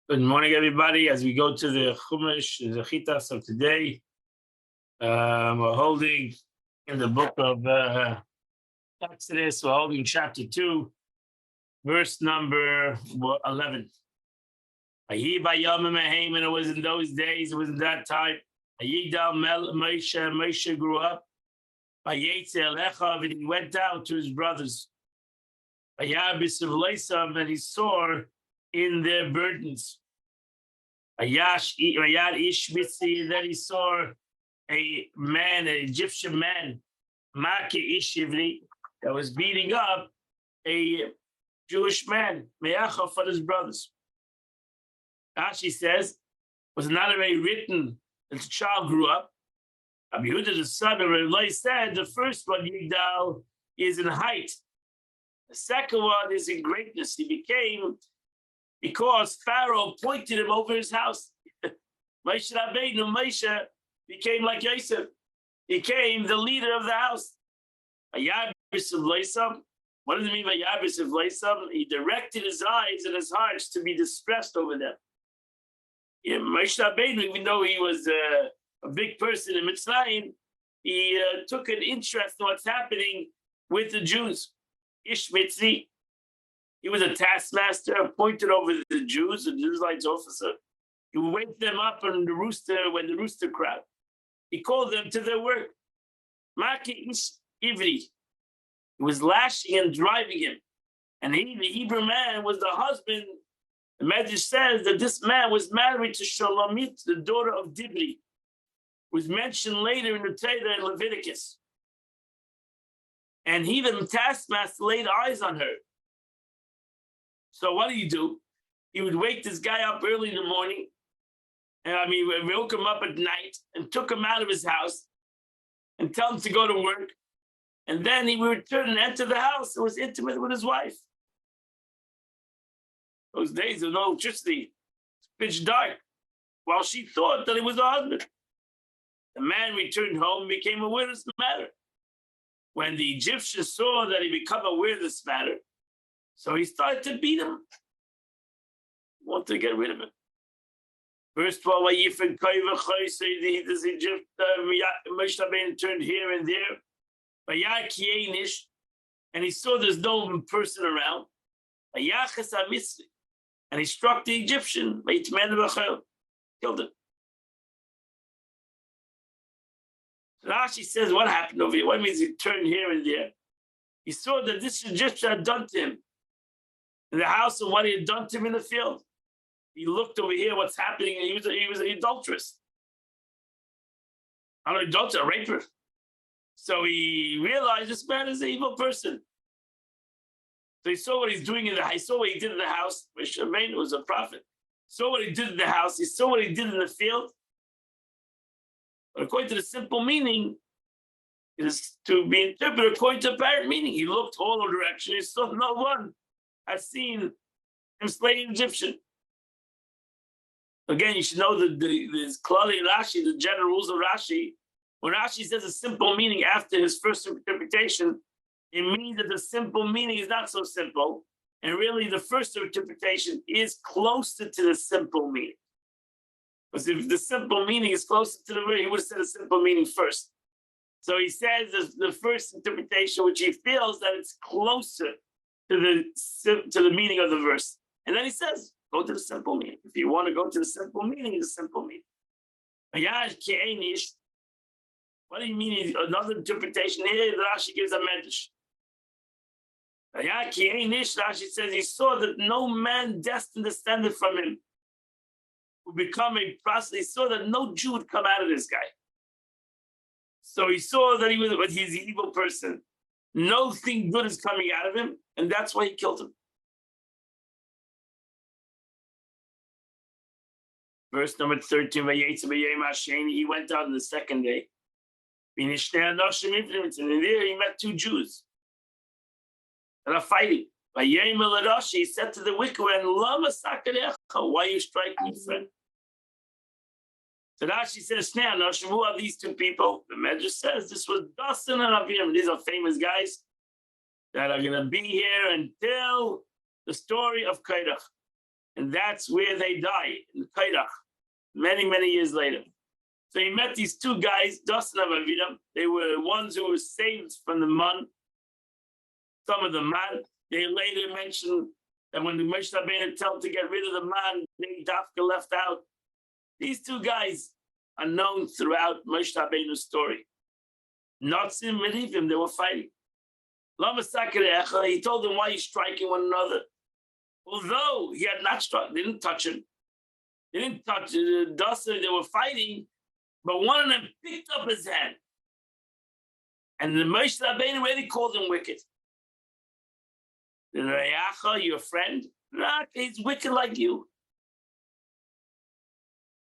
Good morning, everybody. As we go to the Chumash, the Chitas of today, we're holding in the book of Exodus, we're holding chapter 2, verse number 11. And it was in those days, it was in that time. Moshe grew up. And he went down to his brothers. And he saw in their burdens. Then he saw a man, an Egyptian man, that was beating up a Jewish man, for his brothers. Rashi says, was not already written that the child grew up. Rabbi Yehuda, the son of Rabbi, said the first one, Yigdal, is in height. The second one is in greatness. He became, because Pharaoh appointed him over his house. Moshe Rabbeinu, Moshe became like Yosef. He became the leader of the house. What does it mean by Yabis of Laisam? He directed his eyes and his hearts to be distressed over them. Moshe Rabbeinu, even though he was a big person in Mitzrayim, he took an interest in what's happening with the Jews. Ish Mitzi, he was a taskmaster appointed over the Jews, the Israelites officer. He would wake them up on the rooster when the rooster crowed. He called them to their work. Maki Ish Ivri. He was lashing and driving him. And he, the Hebrew man, was the husband. The Medrash says that this man was married to Shalomit, the daughter of Dibri, who was mentioned later in the Torah in Leviticus. And he, the taskmaster, laid eyes on her. So what do? He would wake this guy up early in the morning, and woke him up at night and took him out of his house and tell him to go to work. And then he would return and enter the house and was intimate with his wife. Those days there was no electricity, it's pitch dark. While she thought that it was her husband. The man returned home and became aware of this matter. When the Egyptians saw that he became aware of this matter, so he started to beat him. Wanted to get rid of him. Verse 12, this Egypt, Moshe Rabbeinu turned here and there. And he saw there's no person around. And he struck the Egyptian, killed him. Rashi says, what happened over here? What means he turned here and there? He saw that this Egyptian had done to him in the house and what he had done to him in the field. He looked over here, what's happening, and he was an adulteress. Not an adulterer, a raper. So he realized this man is an evil person. So he saw what he's doing he saw what he did in the house. Moshe Rabbeinu was a prophet. Saw what he did in the house. He saw what he did in the field. But according to the simple meaning, it is to be interpreted according to apparent meaning. He looked all directions. He saw no one had seen him slay an Egyptian. Again, you should know that this Klali Rashi, the general rules of Rashi, when Rashi says a simple meaning after his first interpretation, it means that the simple meaning is not so simple. And really, the first interpretation is closer to the simple meaning. Because if the simple meaning is closer to the word, he would have said a simple meaning first. So he says the first interpretation, which he feels that it's closer to the meaning of the verse. And then he says, go to the simple meaning. If you want to go to the simple meaning, it's a simple meaning. What do you mean? Another interpretation here, Rashi gives a medrash. Rashi says he saw that no man destined descended from him would become a prophet. He saw that no Jew would come out of this guy. So he saw that he's an evil person. Nothing good is coming out of him, and that's why he killed him. Verse number 13, he went out on the second day. And there he met two Jews that are fighting. He said to the wicked one, why you strike me, friend? So Rashi says, who are these two people? The Medrash says this was Dasan and Aviram. These are famous guys that are going to be here until the story of Kairach. And that's where they die, in Kairach, many, many years later. So he met these two guys, Dasan and Aviram. They were ones who were saved from the man, some of the man. They later mentioned that when the Moshe Rabbeinu told them to get rid of the man, they Dafka left out. These two guys are known throughout Moshe Rabbeinu's story. Natzim and Rivim, they were fighting. Lama Sakarecha, he told them, why are you striking one another? Although he had not struck, they didn't touch him. They didn't touch Dasan, they were fighting, but one of them picked up his hand. And the Moshe Rabbeinu already called him wicked. The Reyacha, your friend, he's wicked like you.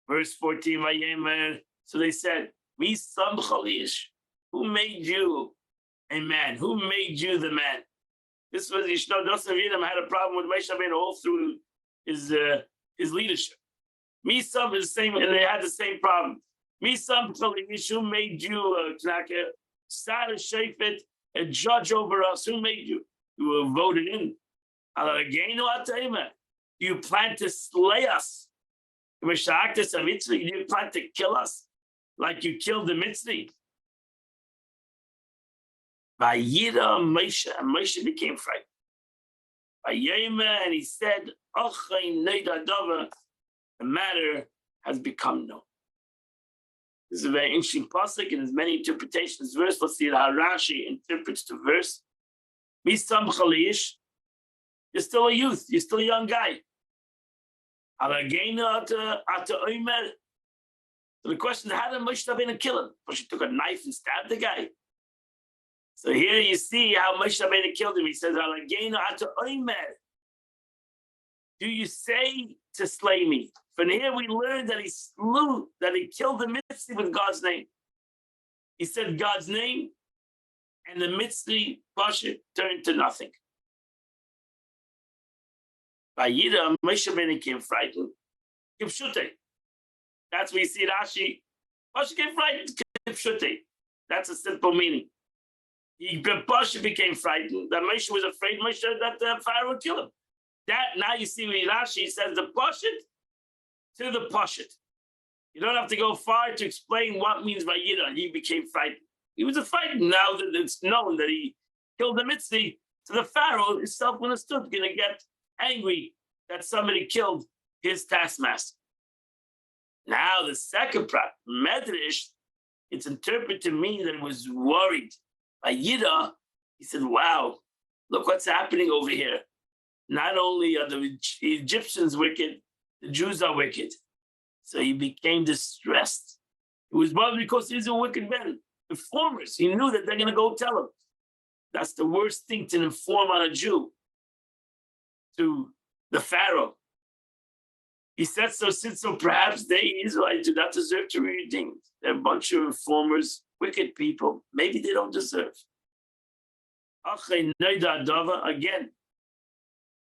Verse 14, Vayemer. So they said, "Mi sam chalish." Who made you a man? Who made you the man? This was Yishno Dasan Aviram had a problem with Moshe Rabbeinu all through his leadership. Mi sam is the same, and they had the same problem. Mi sam chalish. Who made you, Knaka? Sar Shefet, a judge over us. Who made you? You were voted in. You plan to slay us. You plan to kill us like you killed the Mitzri. Vayira Moshe, and Moshe became frightened. Vayema, and he said, the matter has become known. This is a very interesting pasuk, and there's many interpretations. Verse, let's see how Rashi interprets the verse. Misam Chalish, you're still a youth, you're still a young guy. So the question is, how did Moshe Rabbeinu kill him? Moshe took a knife and stabbed the guy. So here you see how Moshe Rabbeinu killed him. He says, do you say to slay me? From here we learn that he killed the Mitzri with God's name. He said God's name, and the Mitzri Pasha turned to nothing. Vayira, Moshe Rabbeinu became frightened. Kipshute. That's where you see Rashi. Pasha became frightened. Kipshute. That's a simple meaning. Pasha became frightened. That Moshe was afraid that the Pharaoh would kill him. That now you see where Rashi says the Pashat to the Pashat. You don't have to go far to explain what means Vayira. He became frightened. He was a fighter. Now that it's known that he killed the Mitzri, so the Pharaoh is self-understood, going to get angry that somebody killed his taskmaster. Now the second part, Medrash, it's interpreted to mean that it was worried. Vayira, he said, wow, look what's happening over here. Not only are the Egyptians wicked, the Jews are wicked. So he became distressed. It was probably because he's a wicked man. Informers, he knew that they're going to go tell him. That's the worst thing to inform on a Jew, to the Pharaoh. He said so perhaps they, Israelites, do not deserve to be redeemed. They're a bunch of informers, wicked people. Maybe they don't deserve. Again,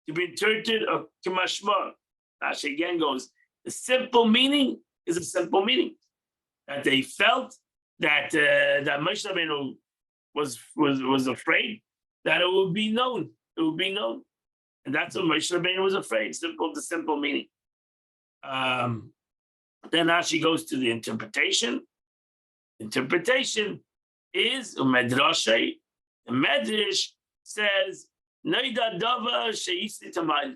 to be interpreted of Kamashma. Rashi again goes, the simple meaning is a simple meaning. That they felt that Moshe Rabbeinu was afraid that it would be known. It would be known. And that's what Moshe Rabbeinu was afraid. The simple meaning. Then Rashi goes to the interpretation. Interpretation is Medrash. The Medrash says,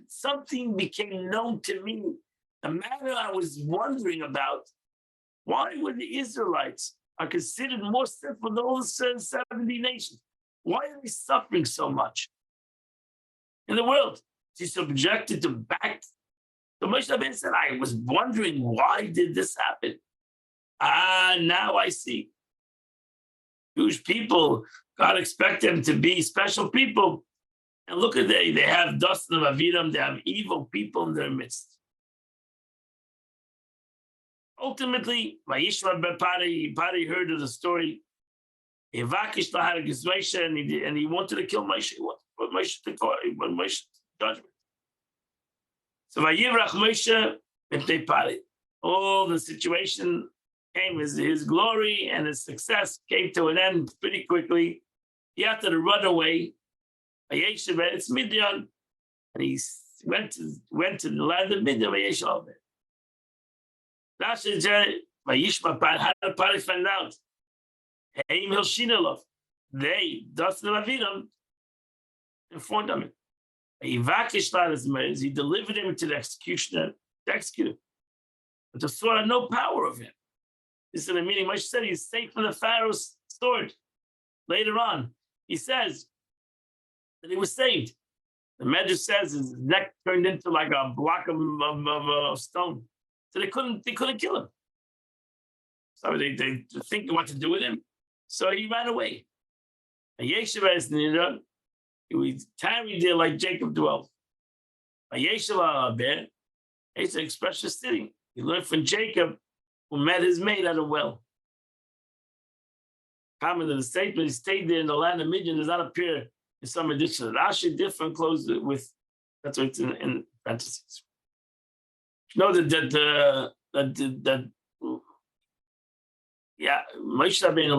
something became known to me. The matter I was wondering about, why were the Israelites are considered more sinful than all the 70 nations? Why are they suffering so much in the world? He's subjected to back. So Moshe Rabbeinu said, I was wondering, why did this happen? Now I see. Jewish people, God expect them to be special people. And look at they have Dasan of Aviram, they have evil people in their midst. Ultimately, Vayishma Pari heard of the story. And he wanted to kill Moshe. He wanted Moshe to go, Moshe's judgment. So Vayivrach Moshe Mipnei Pari. All the situation came, his glory and his success came to an end pretty quickly. He had to run away. It's Midian, and he went to the land of Midian. Vayesh al Be'er. Rashi said, "Vayishma Par." How did Par find out? Heim Hilshinelov. They, Dustin and Aviram, informed him. He delivered him to the executioner to execute him. But the sword had no power of him. This is the meaning. Moshe said he's safe from the Pharaoh's sword. Later on, he says that he was saved. The Medrash says his neck turned into like a block of stone. So they couldn't kill him. So they think what to do with him. So he ran away. And Yeshiva is Nira. He tarried there like Jacob dwelt. Yeshiva Be'er. It's an expression sitting. He learned from Jacob, who met his mate at a well. Comment of the statement, he stayed there in the land of Midian, does not appear in some editions. Rashi different closed it with, that's what it's in parentheses. You know that Moshe Rabbeinu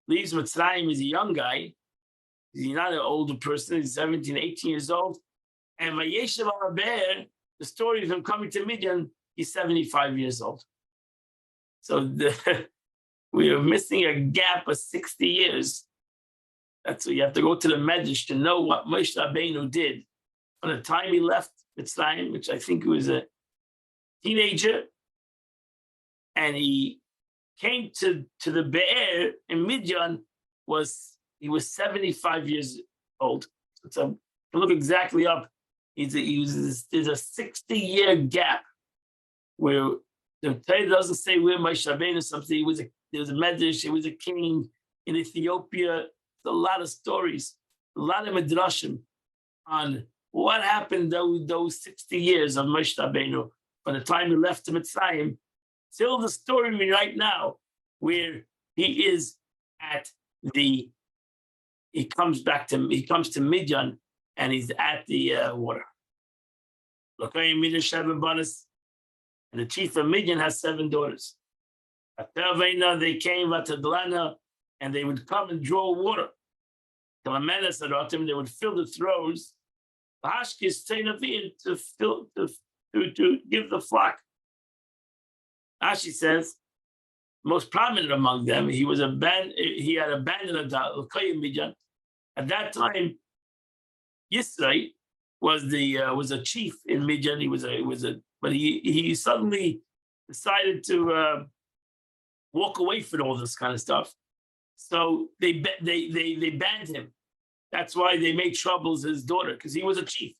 leaves Mitzrayim. He's a young guy. He's not an older person. He's 17, 18 years old. And Vayeshev al Be'er, the story of him coming to Midian, he's 75 years old. So we are missing a gap of 60 years. That's what you have to go to the Medrash to know what Moshe Rabbeinu did from the time he left Mitzrayim, which I think he was a teenager, and he came to the Be'er in Midian, he was 75 years old. So look exactly up. There's a 60-year gap where the Torah doesn't say where Moshe Rabbeinu is something. There was a Medrash, he was a king in Ethiopia. There's a lot of stories, a lot of Midrashim on what happened those 60 years of Moshe Rabbeinu from the time he left to Mitzrayim till the story right now where he is he comes to Midian and he's at the water. And the chief of Midian has 7 daughters. They came and they would come and draw water. They would fill the throws to give the flock. Ashi says, most prominent among them, he had abandoned Midian. At that time, Yisrael was a chief in Midian. But he suddenly decided to walk away from all this kind of stuff. So they banned him. That's why they made troubles his daughter, because he was a chief.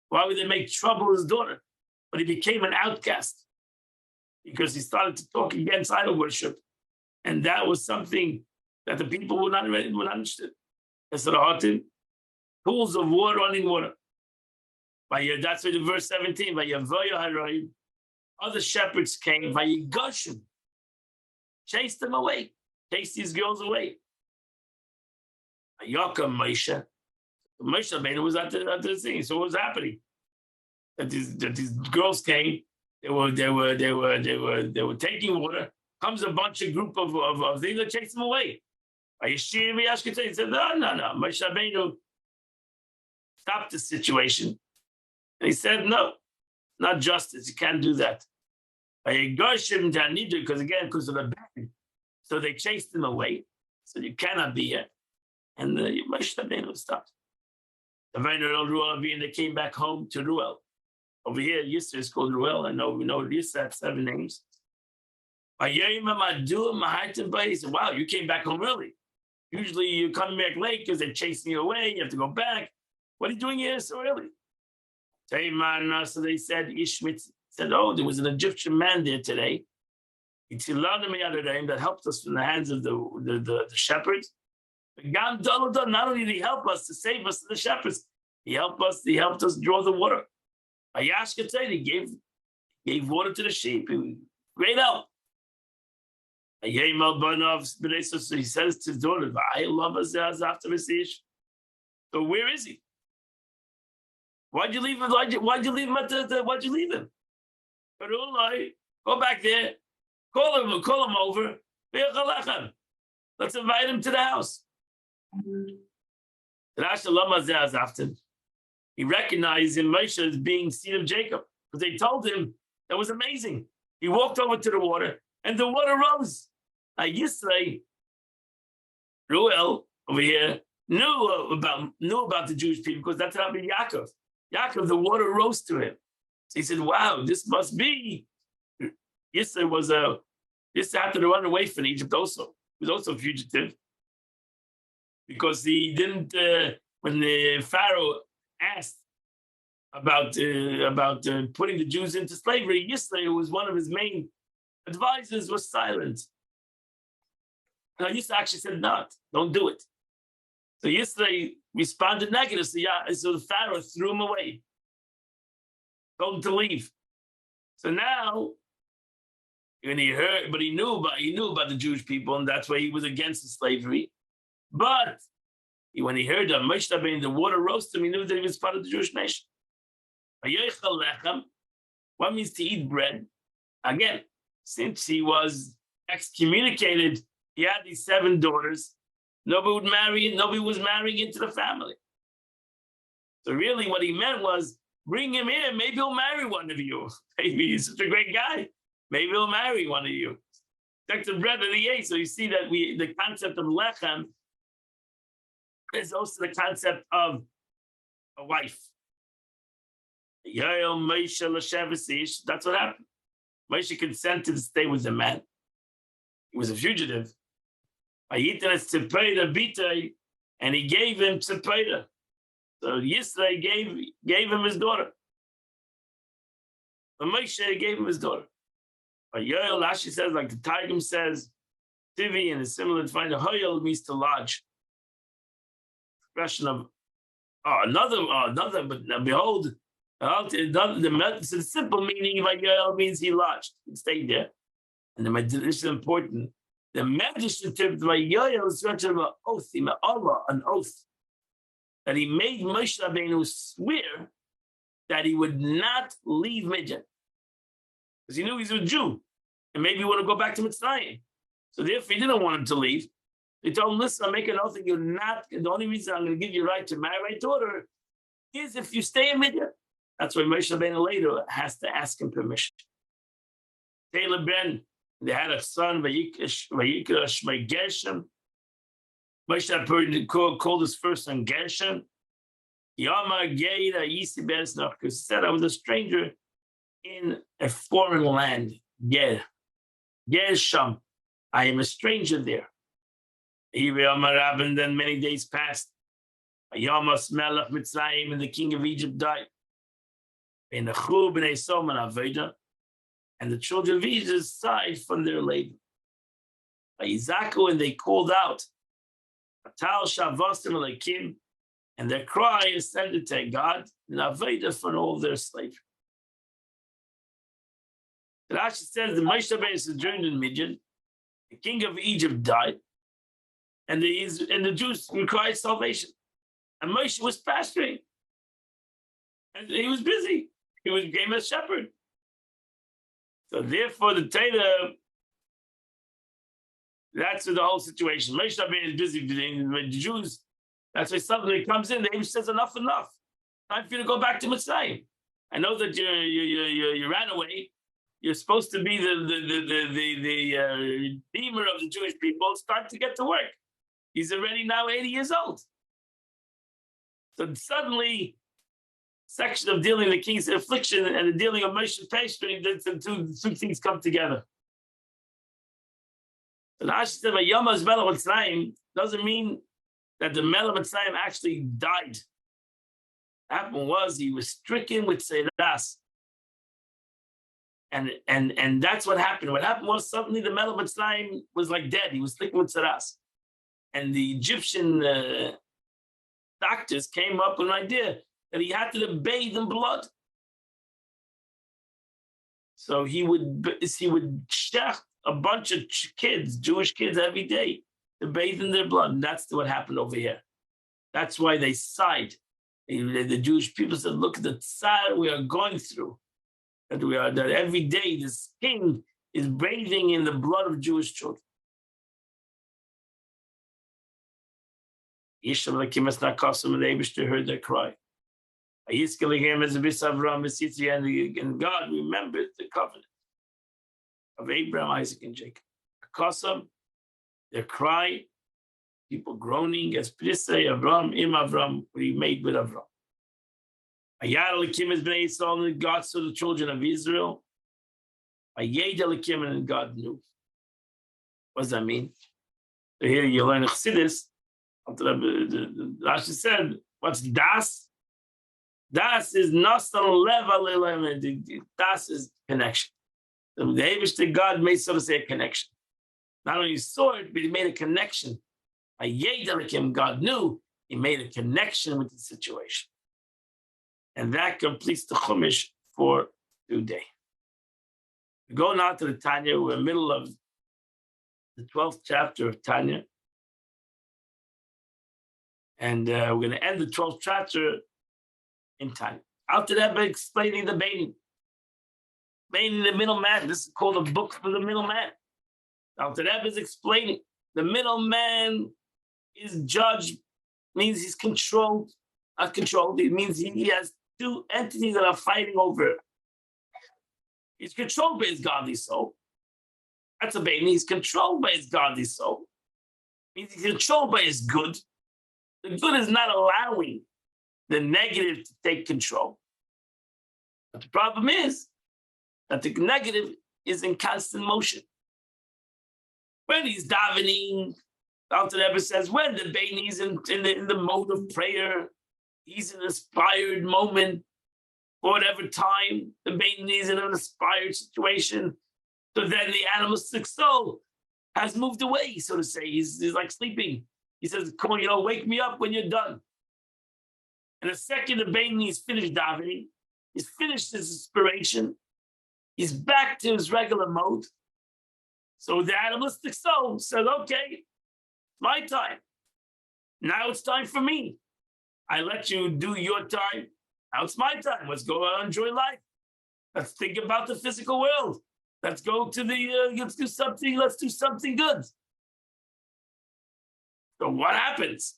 Why would they make trouble his daughter? But he became an outcast because he started to talk against idol worship, and that was something that the people were not interested. Pools of water, running water. That's why the verse 17. Other shepherds came. Chased them away. Chased these girls away. Moshe Rabbeinu was at the thing. So what was happening? That these girls came. They were taking water. Comes a bunch of group of things that chase them away. He said, no. Moshe Rabbeinu stopped the situation. And he said, no, not justice. You can't do that. Because of the ban. So they chased him away. So you cannot be here. And Moshe Rabbeinu stopped. They came back home to Ruel. Over here, Yisra is called Ruel. I know we know Yisra had 7 names. He said, wow, you came back home early. Usually you come back late because they're chasing you away. You have to go back. What are you doing here so early? So they said, Ishmael said, oh, there was an Egyptian man there today. That helped us from the hands of the shepherds. Not only did he help us to save us, the shepherds, he helped us draw the water. He gave water to the sheep. Great help. So he says to his daughter, so where is he? Why'd you leave him? Why'd you leave him? Go back there. Call him over. Let's invite him to the house. he recognized in Moshe as being seed of Jacob because they told him that was amazing. He walked over to the water and the water rose. Yisrael, Ruel over here knew about the Jewish people because that's how Yaakov. Yaakov, the water rose to him. So he said, "Wow, this must be." Yisrael had to run away from Egypt. Also, he was also a fugitive because he didn't. When the Pharaoh asked about putting the Jews into slavery, Yisrael, who was one of his main advisors, was silent. Now Yisrael actually said, "Not, don't do it." So Yisrael responded negatively. So the Pharaoh threw him away, told him to leave. So now, when he heard, but he knew about the Jewish people, and that's why he was against the slavery. But when he heard that Moshe Rabbeinu, the water rose to him, he knew that he was part of the Jewish nation. What means to eat bread? Again, since he was excommunicated, he had these 7 daughters. Nobody was marrying into the family. So really what he meant was, bring him here, maybe he'll marry one of you. Maybe he's such a great guy. Maybe he'll marry one of you. That's the bread that he ate. So you see that the concept of lechem is also the concept of a wife. That's what happened. Moshe consented to stay with the man. He was a fugitive. And he gave him Tzipora. So Yisrael gave him his daughter. But Moshe gave him his daughter. But Yoel, Rashi says, like the Targum says, Tivi, and it's similar to find a Hoyel means to lodge. Expression of another, but behold, the simple meaning of Yoel means he lodged, he stayed there. And this is important. The Medrash interprets by Yoel is such an oath, an oath, that he made Moshe Rabbeinu swear that he would not leave Midian. Because he knew he's a Jew, and maybe he want to go back to Mitzrayim. So therefore, he didn't want him to leave. He told him, "Listen, I'm making an oath that you're not. The only reason I'm going to give you right to marry my daughter is if you stay in Midian." That's why Moshe Rabbeinu later has to ask him permission. Taylor Ben, they had a son, Vayikra Shmei Gershom. Moshe Rabbeinu called his first son Gershom. Yama Geira Yisi Beres Noch, because he said, "I was a stranger in a foreign land." Gershom, I am a stranger there. And then many days passed. Yamas Melech Mitzrayim, and the king of Egypt died. And the children of Egypt sighed from their labor. And they called out, and their cry ascended to God, and Aveda for all their slavery. The Rashi says the Moshe Rabbeinu sojourned in Midian, the king of Egypt died, and the Jews required salvation. And Moshe was pasturing, and he was busy. He became a shepherd. So therefore, the Torah, that's the whole situation. Moshe Rabbeinu is busy with the Jews. That's why suddenly comes in. The angel says, "Enough, enough. Time for you to go back to Mitzrayim. I know that you ran away. You're supposed to be the redeemer of the Jewish people. Start to get to work." He's already now 80 years old. So suddenly, section of dealing with the king's affliction and the dealing of Moshe pastry, the two things come together. So the Rashi said, "Yomaz Melech Mitzrayim" doesn't mean that the Melech Mitzrayim actually died. What happened was he was stricken with Seiras. And that's what happened. What happened was suddenly the Melech Mitzrayim was like dead. He was stricken with Seiras. And the Egyptian doctors came up with an idea that he had to bathe in blood. So he would shech a bunch of kids, Jewish kids, every day to bathe in their blood. And that's what happened over here. That's why they sighed. The Jewish people said, "Look at the tzar we are going through. That every day this king is bathing in the blood of Jewish children." And the Eibishter heard their cry. And God remembered the covenant of Abraham, Isaac, and Jacob. Because of their cry, people groaning, as Prisay Avram, Im Avram, we made with Avram. Ayad Elikim is Bnei Yisrael, and God saw the children of Israel. Ayad Elikim, and God knew. What does that mean? So here you learn Chassidus. Rashi said, what's das? Das is Nastan Leva. Das is connection. The Eibushter God made, so to say, a connection. Not only saw it, but he made a connection. Ayad Elikim, God knew, he made a connection with the situation. And that completes the Chumash for today. We go now to the Tanya. We're in the middle of the 12th chapter of Tanya. And we're going to end the 12th chapter in Tanya. After that, by explaining the Baining. Baining the middleman. This is called a book for the middleman. After that is explaining the middleman is judged, means he's controlled. Not controlled, it means he has two entities that are fighting over. He's controlled by his godly soul. That's a baby. He's controlled by his godly soul. He's controlled by his good. The good is not allowing the negative to take control. But the problem is that the negative is in constant motion. When he's davening, the Alter Rebbe says, when the baby is in the mode of prayer, he's in an inspired moment, for whatever time, the baby is in an inspired situation. So then the animalistic soul has moved away, so to say. He's like sleeping. He says, come on, wake me up when you're done. And the second the baby is finished davening, he's finished his inspiration, he's back to his regular mode. So the animalistic soul says, okay, my time. Now it's time for me. I let you do your time. Now it's my time. Let's go out and enjoy life. Let's think about the physical world. Let's go to let's do something good. So what happens?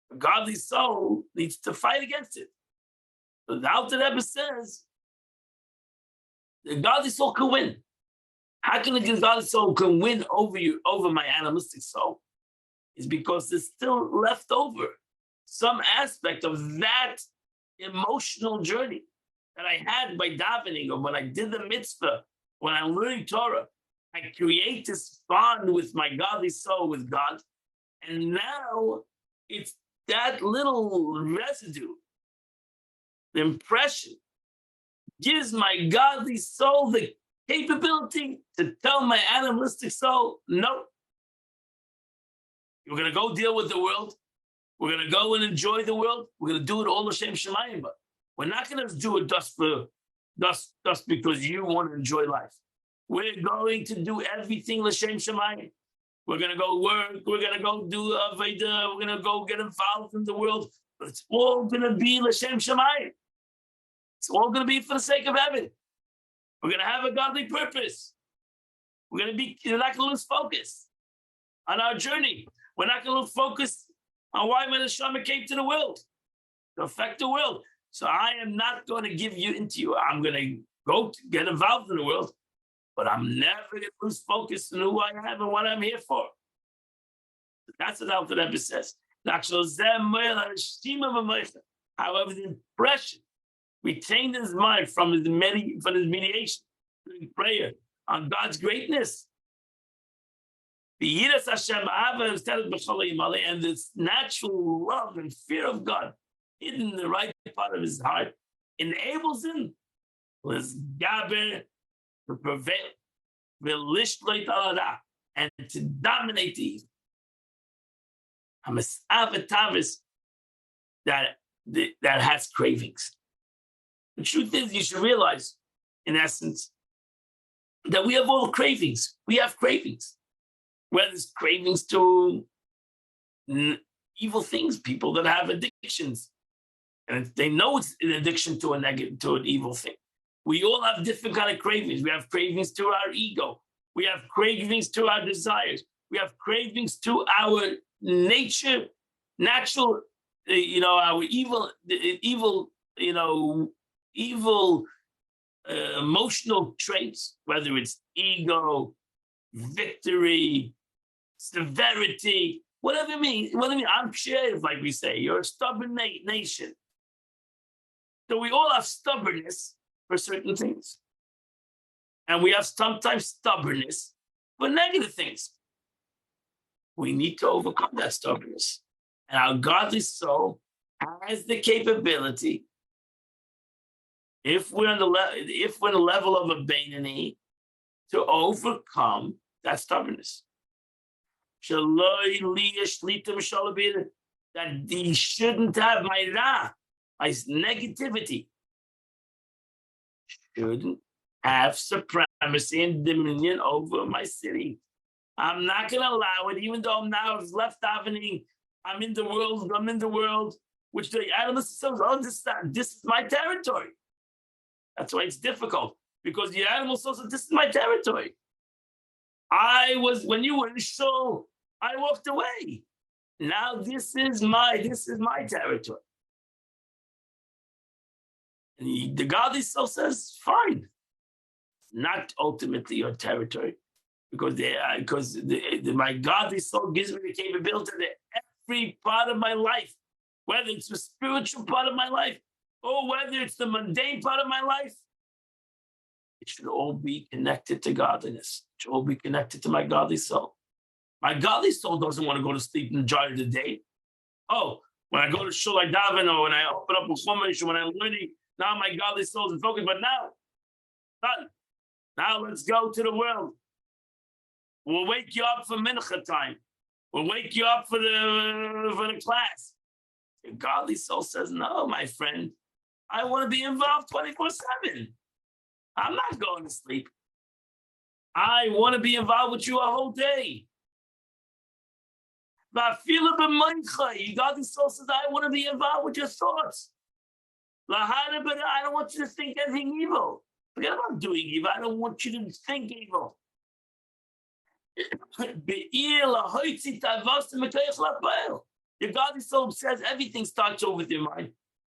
The godly soul needs to fight against it. So the Alter Rebbe says, the godly soul can win. How can the godly soul can win over my animalistic soul? Is because there's still left over some aspect of that emotional journey that I had by davening, or when I did the mitzvah, when I'm learning Torah. I create this bond with my godly soul, with God. And now it's that little residue, the impression, gives my godly soul the capability to tell my animalistic soul, no. We're going to go deal with the world. We're going to go and enjoy the world. We're going to do it all l'shem shamayim. But we're not going to do it just because you want to enjoy life. We're going to do everything l'shem shamayim. We're going to go work. We're going to go do Aveda. We're going to go get involved in the world. But it's all going to be l'shem shamayim. It's all going to be for the sake of heaven. We're going to have a godly purpose. We're not going to lose focus on our journey. We're not going to lose focus on why my neshama came to the world, to affect the world. So I am not going to give you into you. I'm going to go to get involved in the world, but I'm never going to lose focus on who I am and what I'm here for. That's what Alter Rebbe says. However, the impression retained his mind from his mediation, prayer on God's greatness. The Yiras Hashem and this natural love and fear of God hidden in the right part of his heart enables him to prevail, and to dominate the evil. That has cravings. The truth is, you should realize, in essence, that we have all cravings. We have cravings. Whether it's cravings to evil things, people that have addictions, and they know it's an addiction to an evil thing. We all have different kind of cravings. We have cravings to our ego. We have cravings to our desires. We have cravings to our nature, natural, our evil evil emotional traits, whether it's ego, victory, severity, whatever you mean. I'm creative, like we say. You're a stubborn nation. So we all have stubbornness for certain things. And we have sometimes stubbornness for negative things. We need to overcome that stubbornness. And our godly soul has the capability, if we're on the level of a Beinoni, to overcome that stubbornness. That he shouldn't have my negativity, shouldn't have supremacy and dominion over my city. I'm not going to allow it, even though I'm now left davening. I'm in the world, which the animals themselves understand. This is my territory. That's why it's difficult, because the animals also, this is my territory. When you were in shul, I walked away. Now this is my territory. And the godly soul says, fine, not ultimately your territory, because my godly soul gives me the capability that every part of my life, whether it's the spiritual part of my life or whether it's the mundane part of my life, it should all be connected to godliness. It should all be connected to my godly soul. My godly soul doesn't want to go to sleep in the jar of the day. Oh, when I go to shul, I daven, or when I open up a chumash, when I'm learning, now my godly soul is in focus. But now, done. Now let's go to the world. We'll wake you up for mincha time. We'll wake you up for the class. Your godly soul says, no, my friend, I want to be involved 24/7. I'm not going to sleep. I want to be involved with you a whole day. But your godly soul says, I want to be involved with your thoughts. I don't want you to think anything evil. Forget about doing evil. I don't want you to think evil. Your godly soul says everything starts over with your mind.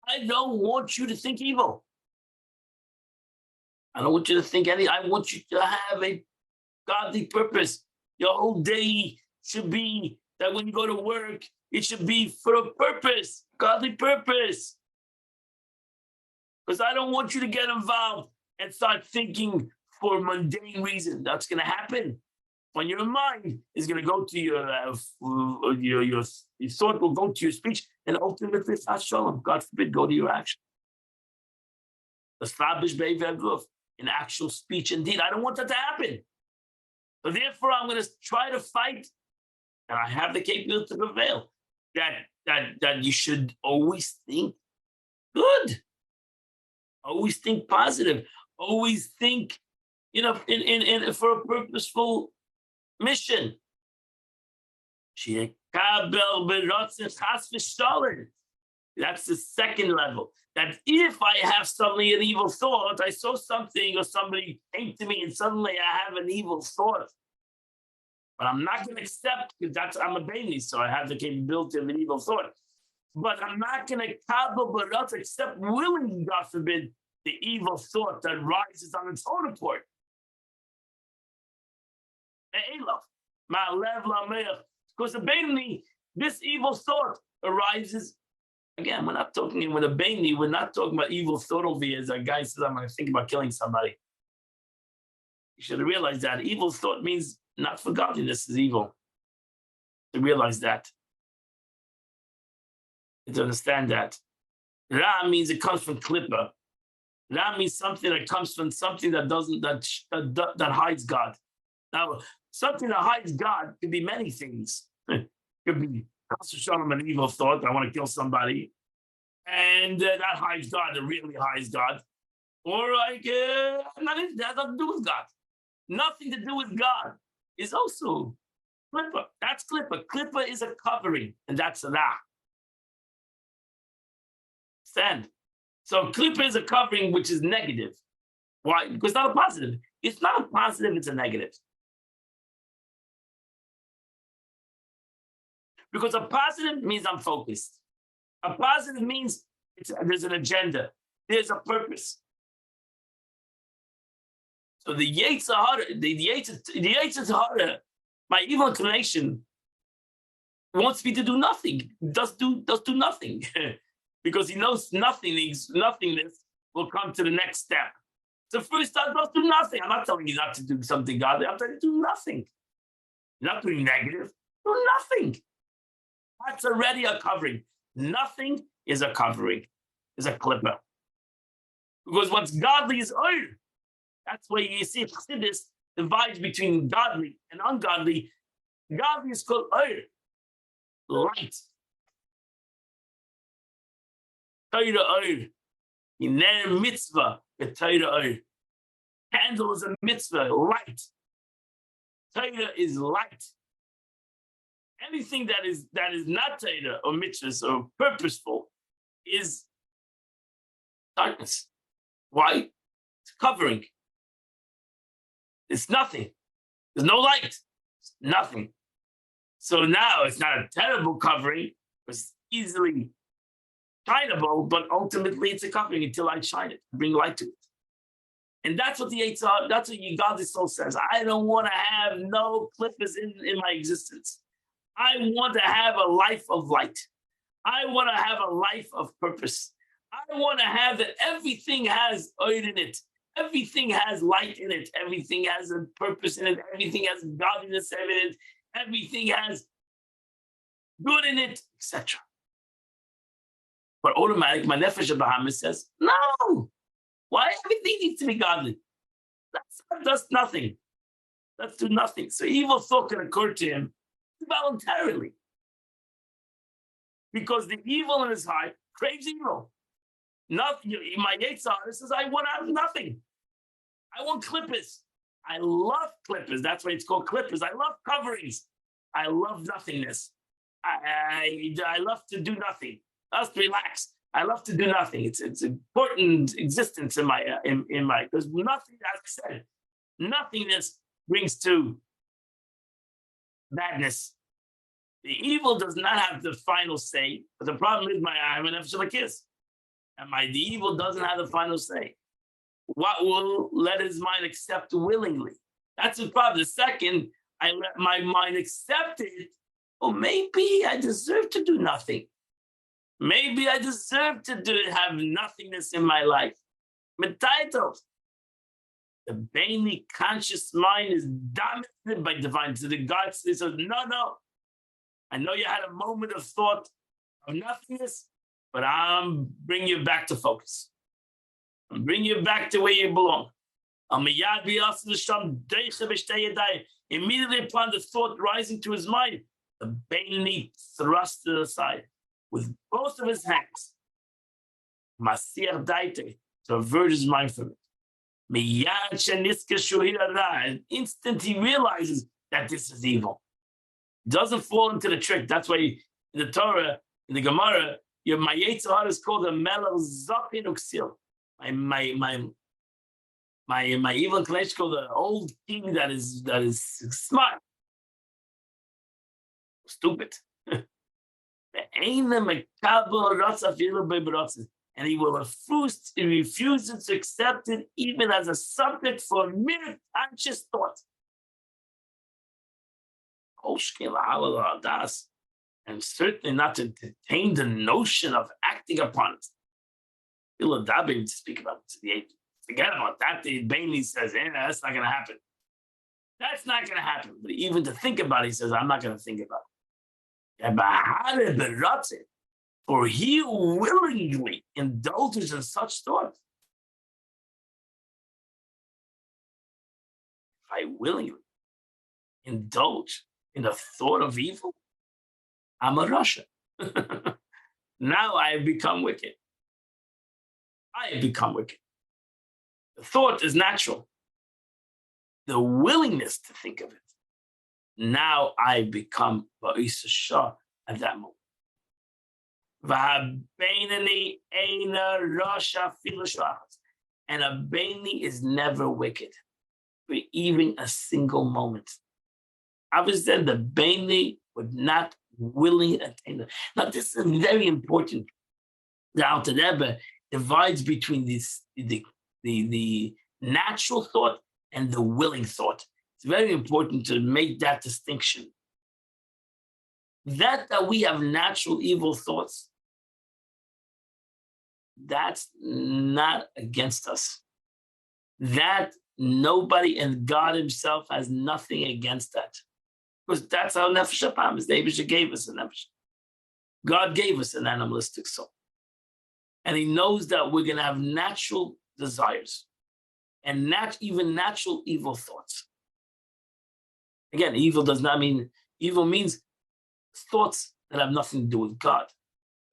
I don't want you to think evil. I don't want you to think anything. I want you to have a godly purpose. Your whole day should be that when you go to work, it should be for a purpose, godly purpose. Because I don't want you to get involved and start thinking for mundane reasons. That's going to happen when your mind is going to go to your thought will go to your speech, and ultimately, shalom, God forbid, go to your action. In actual speech, indeed, I don't want that to happen. So therefore, I'm going to try to fight, and I have the capability to prevail. That you should always think good, always think positive, always think, in for a purposeful mission. That's the second level. That if I have suddenly an evil thought, I saw something or somebody came to me and suddenly I have an evil thought. But I'm not going to accept, because I'm a baby, so I have the capability of an evil thought. But I'm not going to accept willingly, God forbid, the evil thought that rises on its own accord. Because the Beinoni, this evil thought arises. Again, we're not talking with a Beinoni, we're not talking about evil thought over here as a guy says, I'm going to think about killing somebody. You should have realized that. Evil thought means not for godliness is evil. To realize that. And to understand that. Ra means it comes from klippa. Ra means something that comes from something that hides God. Now, something that hides God could be many things. It could be an evil thought, I want to kill somebody. And that hides God, it really hides God. Or like, that has nothing to do with God. Nothing to do with God is also klippa. That's klippa. Klippa is a covering, and that's ra. Stand. So klippa is a covering which is negative. Why? Because it's not a positive. It's not a positive, it's a negative. Because a positive means I'm focused. A positive means There's an agenda. There's a purpose. So the Yetzer Hara, the Yetzer Hara, my evil inclination wants me to do nothing. Does do nothing, because he knows nothingness will come to the next step. So first, does do nothing. I'm not telling you not to do something godly. I'm telling you to do nothing. You're not doing negative. Do nothing. That's already a covering. Nothing is a covering. Is a clipper. Because what's godly is oil. That's why you see Chassidus divides between godly and ungodly. Godly is called oil, light. Torah oil. Iner mitzvah with Torah oil. Candle is a mitzvah, light. Torah is light. Anything that is not Torah or mitzvahs or purposeful is darkness. Why? It's covering. It's nothing. There's no light. It's nothing. So now it's not a terrible covering. It's easily shineable, but ultimately it's a covering until I shine it, bring light to it. And that's what the Yetzer, that's what your godly soul says. I don't want to have no clippers in my existence. I want to have a life of light. I want to have a life of purpose. I want to have that everything has oil in it. Everything has light in it. Everything has a purpose in it. Everything has godliness in it. Everything has good in it, etc. But automatically, my Nefesh Bahamas says, no. Why everything needs to be godly? That's nothing. Let's do nothing. So evil thought can occur to him voluntarily. Because the evil in his heart craves evil. Nothing. My Yetzer Hara says, I want to have nothing. I want clippers. I love clippers. That's why it's called clippers. I love coverings. I love nothingness. I love to do nothing. Just relax. I love to do nothing. It's important existence in my because nothing, as I said, nothingness brings to madness. The evil does not have the final say, but the problem is I'm an Nefesh, and the evil doesn't have the final say. What will let his mind accept willingly? That's the problem. The second, I let my mind accept it, well, maybe I deserve to do nothing. Maybe I deserve to have nothingness in my life. Metaito. The Bainly conscious mind is dominated by divine. So the God says, no. I know you had a moment of thought of nothingness, but I'm bringing you back to focus. I'm bringing you back to where you belong. Immediately upon the thought rising to his mind, the Bainly thrust it aside with both of his hands. Masir daite, to avert his mind from it. An instant he realizes that this is evil. Doesn't fall into the trick. That's why in the Torah, in the Gemara, your Yetzer Hara is called a Melech Zapin Uksil. My evil inclination is called the old king that is smart. Stupid. And he will refuse to accept it even as a subject for mere conscious thought. And certainly not to entertain the notion of acting upon it. To speak about it. Forget about that. The Bainly says, that's not going to happen. That's not going to happen. But even to think about it, he says, I'm not going to think about it. For he who willingly indulges in such thoughts. If I willingly indulge in the thought of evil, I'm a Rasha. Now I have become wicked. I have become wicked. The thought is natural. The willingness to think of it. Now I become Ba'isa Shah at that moment. And a Bainly is never wicked for even a single moment. Obviously, the Bainly would not willingly attain it. Now, this is very important. The Alter Rebbe divides between the natural thought and the willing thought. It's very important to make that distinction. That we have natural evil thoughts, that's not against us. That nobody and God himself has nothing against that. Because that's how Nefesh HaPam is. The Eibusha gave us a Nefesh. God gave us an animalistic soul. And he knows that we're going to have natural desires and not even natural evil thoughts. Again, evil does not mean, evil means thoughts that have nothing to do with God,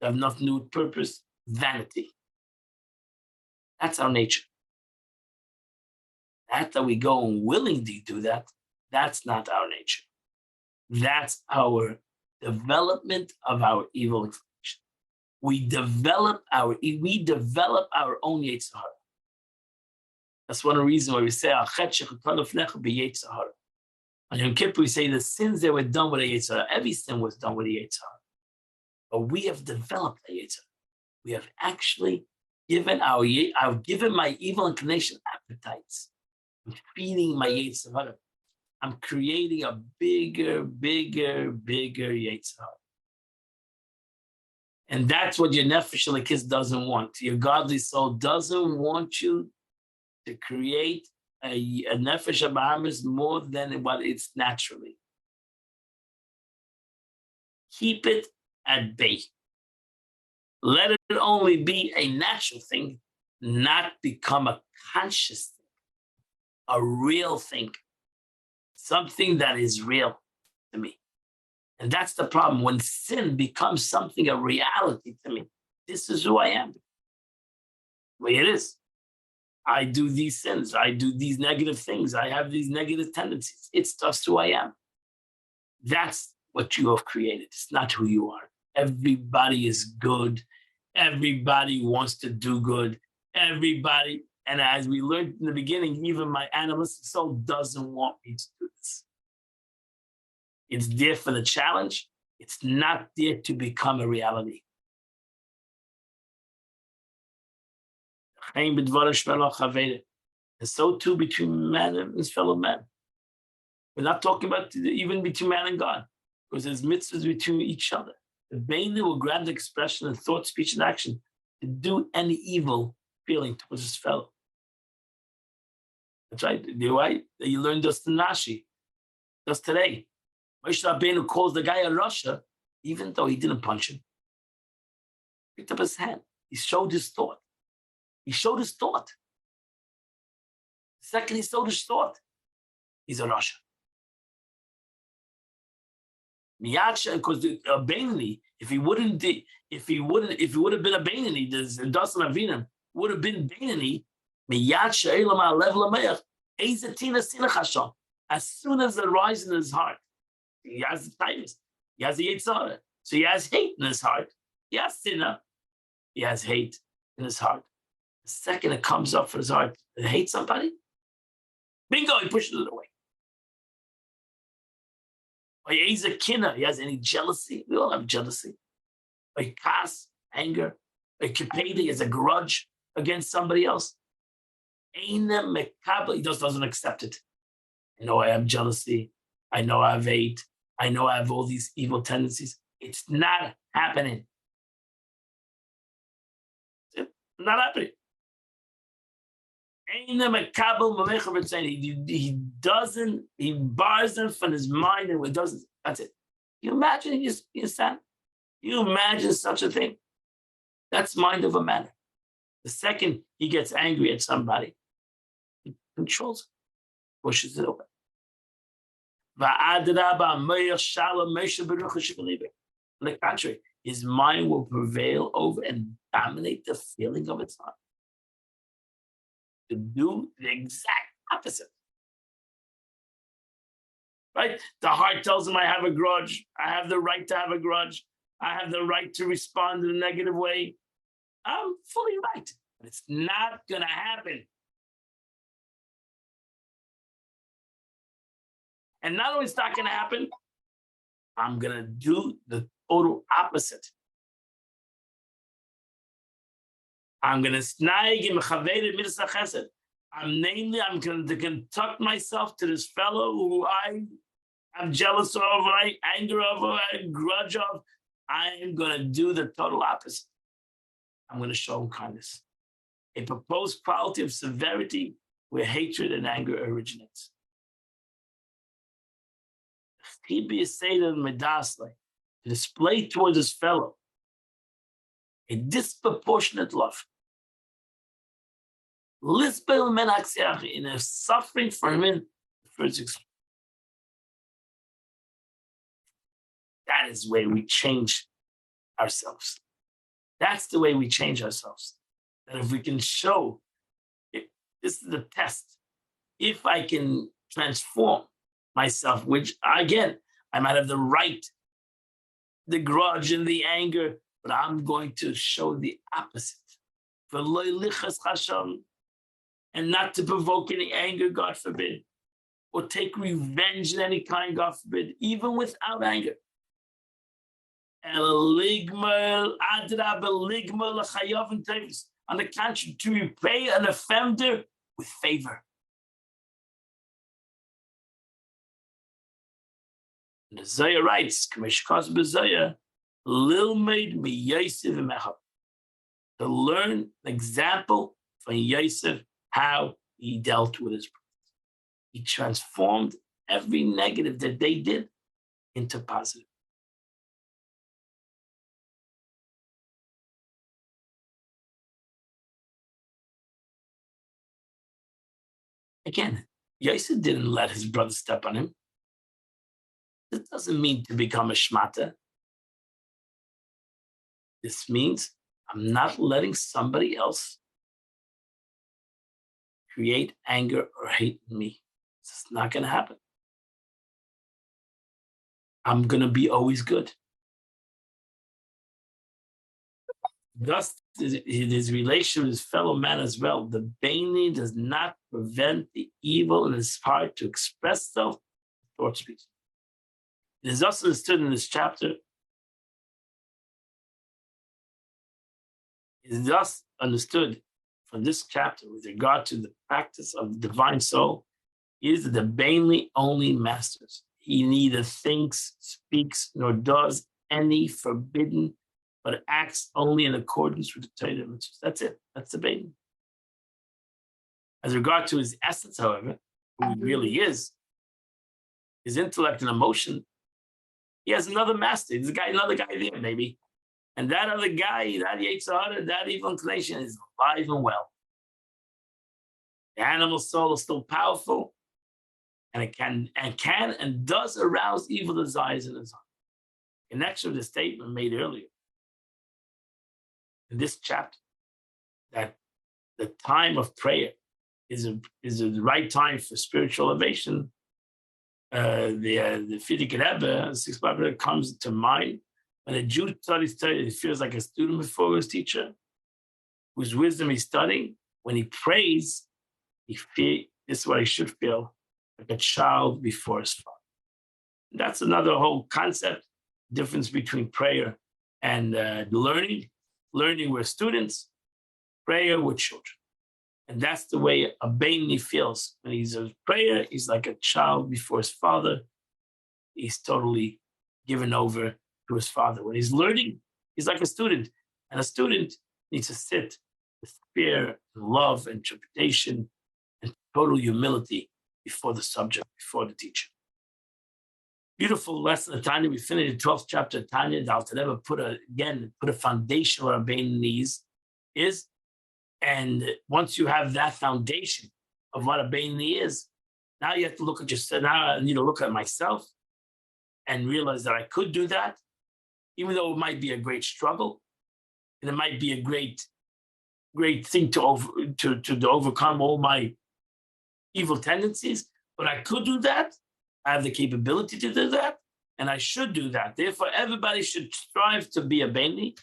that have nothing to do with purpose, vanity. That's our nature. That we go and willingly do that, that's not our nature. That's our development of our evil inclination. We develop our own Yetzer Hara. That's one of the reasons why we say on Yom Kippur, we say the sins that were done with a Yetzer Hara. Every sin was done with a Yetzer Hara. But we have developed a Yetzer Hara. We have actually given I've given my evil inclination appetites. I'm feeding my Yetzer Hara. I'm creating a bigger Yetzer Hara. And that's what your Nefesh Elokis doesn't want. Your godly soul doesn't want you to create a Nefesh HaBahamis more than what it's naturally. Keep it at bay. Let it only be a natural thing, not become a conscious thing, a real thing, something that is real to me. And that's the problem. When sin becomes something, a reality to me, this is who I am. The way it is. I do these sins. I do these negative things. I have these negative tendencies. It's just who I am. That's what you have created. It's not who you are. Everybody is good. Everybody wants to do good. Everybody. And as we learned in the beginning, even my animalistic soul doesn't want me to do this. It's there for the challenge. It's not there to become a reality. And so too between man and his fellow man. We're not talking about even between man and God, because there's mitzvahs between each other. The Beinah will grab the expression of thought, speech, and action to do any evil feeling towards his fellow. That's right. You learned this in Rashi, just today. Moshe Rabbeinu calls the guy a rasha, even though he didn't punch him. Picked up his hand. He showed his thought. He showed his thought. The second he showed his thought, he's a rasha. Miyaksha, because Beinani, if he would have been a Beinani, the Dasan Avinam would have been Beinani. Miyaksha Elam level Ameach, Ezatina Sinachasham. As soon as it arises in his heart, he has the tightness. He has the Yetzer Hara. So he has hate in his heart. He has sinner. He has hate in his heart. The second it comes up for his heart to hate somebody, bingo, he pushes it away. Or he's a kinna. He has any jealousy. We all have jealousy. Or kas, anger. Or kipedi, he has a grudge against somebody else. He just doesn't accept it. I know I have jealousy. I know I have hate. I know I have all these evil tendencies. It's not happening. It's not happening. He bars them from his mind and doesn't. That's it. You imagine, you understand? You imagine such a thing? That's mind over matter. The second he gets angry at somebody, he controls it, pushes it away. On the contrary, his mind will prevail over and dominate the feeling of its heart. To do the exact opposite. Right? The heart tells him I have a grudge. I have the right to have a grudge. I have the right to respond in a negative way. I'm fully right. But it's not going to happen. And not only it's not going to happen, I'm going to do the total opposite. I'm going to snag him. I'm going to conduct myself to this fellow who I am jealous of, I anger of, I grudge of. I am going to do the total opposite. I'm going to show him kindness. A proposed quality of severity where hatred and anger originates. To display towards his fellow a disproportionate love. In a suffering for him in the first extreme. That is the way we change ourselves. That's the way we change ourselves. That if we can show, this is the test. If I can transform myself, which again, I might have the right, the grudge and the anger, but I'm going to show the opposite. And not to provoke any anger, God forbid, or take revenge in any kind, God forbid, even without anger. On the contrary, to repay an offender with favor. And the Zohar writes, to learn an example from Yosef, how he dealt with his brothers. He transformed every negative that they did into positive. Again, Yosef didn't let his brother step on him. This doesn't mean to become a shmata. This means I'm not letting somebody else create anger or hate in me. It's not going to happen. I'm going to be always good. Thus, his relation with his fellow man as well. The Baini does not prevent the evil in his heart to express itself or speech. It is also understood in this chapter. It is thus understood from this chapter with regard to the practice of the divine soul is that the Bainly only masters. He neither thinks, speaks, nor does any forbidden, but acts only in accordance with the Torah. That's it. That's the Bainly. As regard to his essence, however, who he really is, his intellect and emotion, he has another master. There's another guy there, maybe. And that other guy, that Yetzer Hara, that evil inclination is alive and well. The animal soul is still powerful, and it can and does arouse evil desires in his heart. In connection with the statement made earlier in this chapter, that the time of prayer is the right time for spiritual elevation. The Frierdiker Rebbe, Sixth Rebbe, comes to mind. When a Jew studies Torah, he feels like a student before his teacher, whose wisdom he's studying. When he prays, this is what he should feel, like a child before his father. That's another whole concept, difference between prayer and learning. Learning with students, prayer with children. And that's the way a Baini feels. When he's a prayer, he's like a child before his father. He's totally given over to his father. When he's learning, he's like a student. And a student needs to sit with fear and love and interpretation and total humility before the subject, before the teacher. Beautiful lesson of Tanya. We finished the 12th chapter of Tanya. The Alter Rebbe put a foundation where our Baini is. And once you have that foundation of what a Baini is, now you have to look at yourself. Now I need to look at myself and realize that I could do that, even though it might be a great struggle, and it might be a great thing to overcome all my evil tendencies. But I could do that. I have the capability to do that, and I should do that. Therefore, everybody should strive to be a Baini.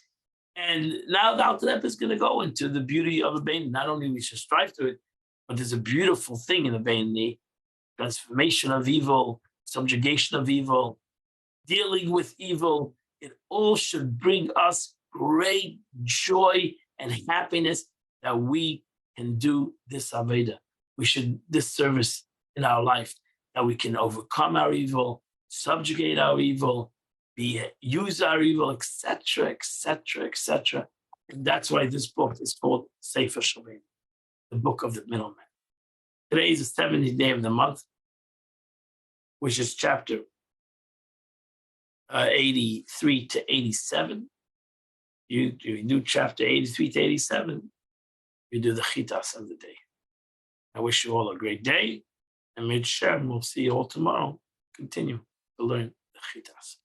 And now the Alter Rebbe is going to go into the beauty of a Baini. Not only we should strive to it, but there's a beautiful thing in a Baini: transformation of evil, subjugation of evil, dealing with evil. It all should bring us great joy and happiness that we can do this Aveda. We should, this service in our life, that we can overcome our evil, subjugate our evil, use our evil, etc., etc., etc. And that's why this book is called Sefer Shalom, the book of the middleman. Today is the 70th day of the month, which is chapter 83 to 87. You do chapter 83 to 87, you do the chitas of the day. I wish you all a great day, and we'll see you all tomorrow. Continue to learn the chitas.